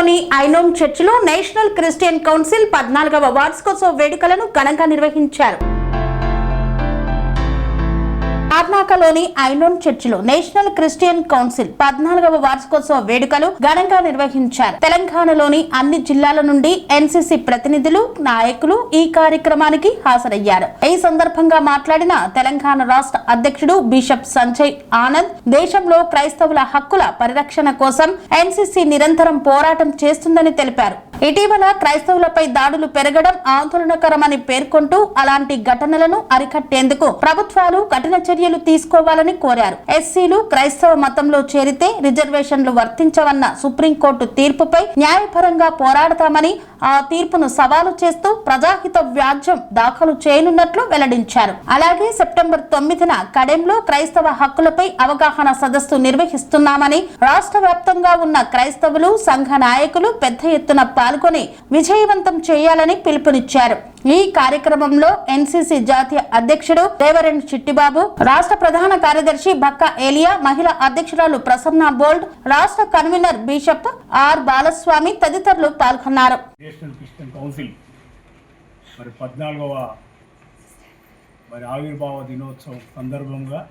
లోని ఐనోమ్ చర్చిలో national Christian council 14వ వార్షికోత్సవ వేడుకలను ఘనంగా నిర్వహించారు. పాట్నాకలోని ఐనోమ్ చర్చిలో నేషనల్ క్రిస్టియన్ కౌన్సిల్ 14వ వార్షికోత్సవ వేడుకలు ఘనంగా నిర్వహించారు. తెలంగాణలోని అన్ని జిల్లాల నుండి ఎన్సీసీ ప్రతినిధులు, నాయకులు ఈ కార్యక్రమానికి హాజరయ్యారు. ఈ సందర్భంగా మాట్లాడిన తెలంగాణ రాష్ట్ర అధ్యక్షుడు బిషప్ సంజయ్ ఆనంద్, దేశంలో క్రైస్తవుల హక్కుల పరిరక్షణ కోసం ఎన్సీసీ నిరంతరం పోరాటం చేస్తుందని తెలిపారు. ఇటీవల క్రైస్తవులపై దాడులు పెరగడం ఆందోళనకరమని పేర్కొంటూ అలాంటి ఘటనలను అరికట్టేందుకు ప్రభుత్వాలు కఠిన చర్యలు తీసుకోవాలని కోరారు. ఎస్సీలు క్రైస్తవ మతంలో చేరితే రిజర్వేషన్లు వర్తించవన్న సుప్రీంకోర్టు తీర్పుపై న్యాయపరంగా పోరాడతామని, ఆ తీర్పును సవాలు చేస్తూ ప్రజాహిత వ్యాజ్యం దాఖలు చేయనున్నట్లు వెల్లడించారు. అలాగే సెప్టెంబర్ 9న కడెంలో క్రైస్తవ హక్కులపై అవగాహన సదస్సు నిర్వహిస్తున్నామని, రాష్ట్ర వ్యాప్తంగా ఉన్న క్రైస్తవులు, సంఘ నాయకులు పెద్ద ఎత్తున పాల్గొని విజయవంతం చేయాలని పిలుపునిచ్చారు. ఈ కార్యక్రమంలో ఎన్సీసీ జాతీయ అధ్యక్షుడు రేవరెండ్ చిట్టిబాబు, రాష్ట్ర ప్రధాన కార్యదర్శి బక్కా ఏలియా, మహిళా అధ్యక్షురాలు ప్రసన్న బోల్డ్, రాష్ట్ర కన్వీనర్ బిషప్ ఆర్ బాలస్వామి తదితరులు పాల్గొన్నారు. నేషనల్ క్రిస్టియన్ కౌన్సిల్ 14వ ఆవిర్భావ దినోత్సవం సందర్భంగా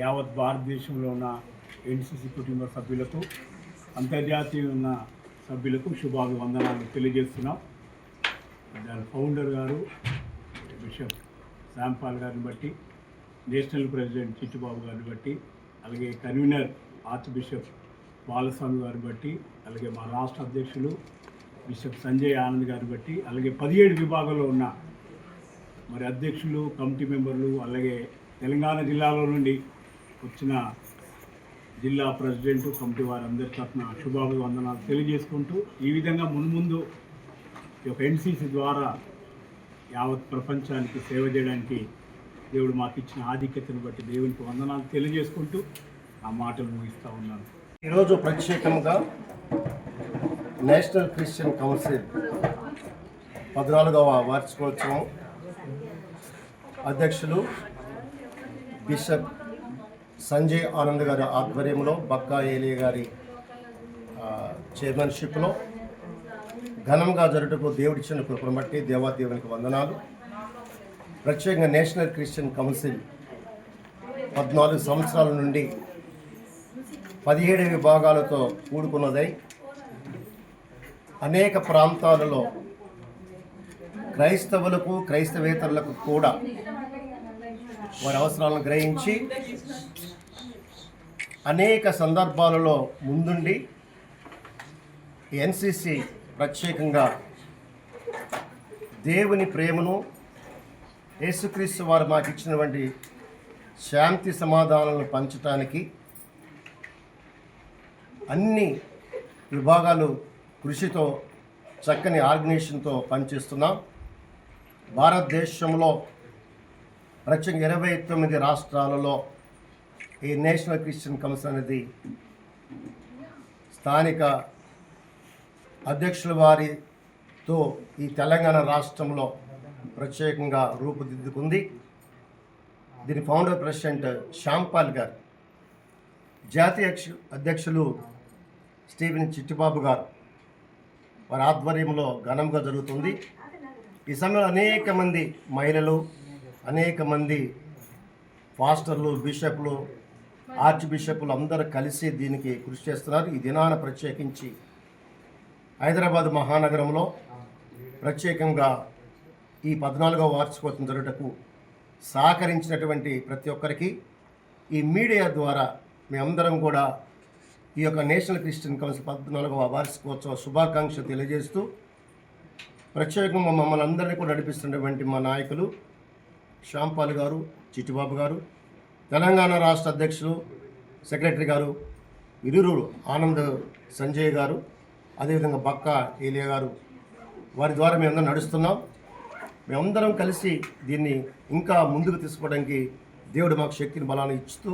యావత్ భారతదేశంలో ఉన్న ఎన్సీసీ కుటుంబ సభ్యులకు, అంతర్జాతీయ ఉన్న సభ్యులకు శుభాభివందనాలు తెలియజేస్తున్నాం. దాని ఫౌండర్ గారు బిషప్ శాంపాల్ గారిని బట్టి, నేషనల్ ప్రెసిడెంట్ చిట్టిబాబు గారిని బట్టి, అలాగే కన్వీనర్ ఆర్చ్ బిషప్ బాలస్వామి గారిని బట్టి, అలాగే మా రాష్ట్ర అధ్యక్షులు బిషప్ సంజయ్ ఆనంద్ గారిని బట్టి, అలాగే 17 విభాగాల్లో ఉన్న అధ్యక్షులు, కమిటీ మెంబర్లు, అలాగే తెలంగాణ జిల్లాలో నుండి వచ్చిన జిల్లా ప్రెసిడెంట్, కమిటీ వారందరి తరఫున శుభాభివందనాలు తెలియజేసుకుంటూ, ఈ విధంగా మున్ముందు ఈ యొక్క ఎన్సీసీ ద్వారా యావత్ ప్రపంచానికి సేవ చేయడానికి దేవుడు మాకు ఇచ్చిన ఆధిక్యతను బట్టి దేవునికి వందనాలు తెలియజేసుకుంటూ ఆ మాటలు ముగిస్తూ ఉన్నాను. ఈరోజు ప్రత్యేకంగా నేషనల్ క్రిస్టియన్ కౌన్సిల్ 14వ వార్షికోత్సవం అధ్యక్షులు బిషప్ సంజయ్ ఆనంద్ గారి ఆధ్వర్యంలో, బక్కా ఏలియా గారి చైర్మన్షిప్లో ఘనంగా జరుగుటకు దేవుడిచ్చిన కృపను బట్టి దేవాదేవునికి వందనాలు. ప్రత్యేకంగా నేషనల్ క్రిస్టియన్ కౌన్సిల్ 14 సంవత్సరాల నుండి 17 విభాగాలతో కూడుకున్నదై అనేక ప్రాంతాలలో క్రైస్తవులకు, క్రైస్తవేతరులకు కూడా వారి అవసరాలను గ్రహించి అనేక సందర్భాలలో ముందుండి ఎన్సీసీ ప్రత్యేకంగా దేవుని ప్రేమను, యేసుక్రీస్తు వారు మాకు ఇచ్చినటువంటి శాంతి సమాధానాలను పంచటానికి అన్ని విభాగాలు కృషితో, చక్కని ఆర్గనైజేషన్తో పనిచేస్తున్నాం. భారతదేశంలో ప్రత్యేకంగా 29 రాష్ట్రాలలో ఈ నేషనల్ క్రిస్టియన్ కౌన్సిల్ అనేది స్థానిక అధ్యక్షుల వారితో ఈ తెలంగాణ రాష్ట్రంలో ప్రత్యేకంగా రూపుదిద్దుకుంది. దీని ఫౌండర్ ప్రెసిడెంట్ శాంపాల్ గారు, జాతీయ అధ్యక్షులు స్టీవెన్ చిట్టిబాబు గారు వారి ఆధ్వర్యంలో ఘనంగా జరుగుతుంది. ఈ సమయంలో అనేక మంది మహిళలు, అనేక మంది పాస్టర్లు, బిషప్లు, ఆర్చ్ బిషప్లు అందరూ కలిసి దీనికి కృషి చేస్తున్నారు. ఈ దినాన ప్రత్యేకించి హైదరాబాద్ మహానగరంలో ప్రత్యేకంగా ఈ 14వ వార్షికోత్సవం జరుగుటకు సహకరించినటువంటి ప్రతి ఒక్కరికి ఈ మీడియా ద్వారా మేమందరం కూడా ఈ యొక్క నేషనల్ క్రిస్టియన్ కౌన్సిల్ 14వ వార్షికోత్సవ శుభాకాంక్షలు తెలియజేస్తూ, ప్రత్యేకంగా మమ్మల్ని అందరినీ కూడా నడిపిస్తున్నటువంటి మా నాయకులు శాంపాల్ గారు, చిట్టిబాబు గారు, తెలంగాణ రాష్ట్ర అధ్యక్షులు సెక్రటరీ గారు ఇరువురు ఆనంద్ సంజయ్ గారు, అదేవిధంగా బక్కా ఏలియా గారు, వారి ద్వారా మేమందరం నడుస్తున్నాం. మేమందరం కలిసి దీన్ని ఇంకా ముందుకు తీసుకోవడానికి దేవుడు మాకు శక్తిని, బలాన్ని ఇస్తూ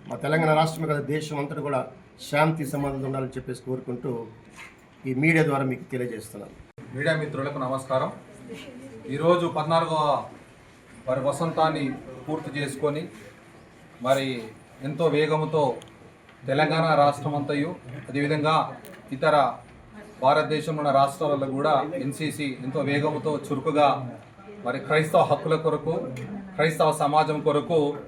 మా తెలంగాణ రాష్ట్రమే కదా దేశం అంతటా కూడా శాంతి సమాధానం ఉండాలని చెప్పేసి కోరుకుంటూ ఈ మీడియా ద్వారా మీకు తెలియజేస్తున్నాను. మీడియా మిత్రులకు నమస్కారం. ఈరోజు 14వ వసంతాన్ని పూర్తి చేసుకొని ఎంతో వేగంతో తెలంగాణ రాష్ట్రం అంతయు, అదేవిధంగా ఇతర భారతదేశంలో ఉన్న రాష్ట్రాలలో కూడా ఎన్సీసీ ఎంతో వేగంతో చురుకుగా మరి క్రైస్తవ హక్కుల కొరకు, క్రైస్తవ సమాజం కొరకు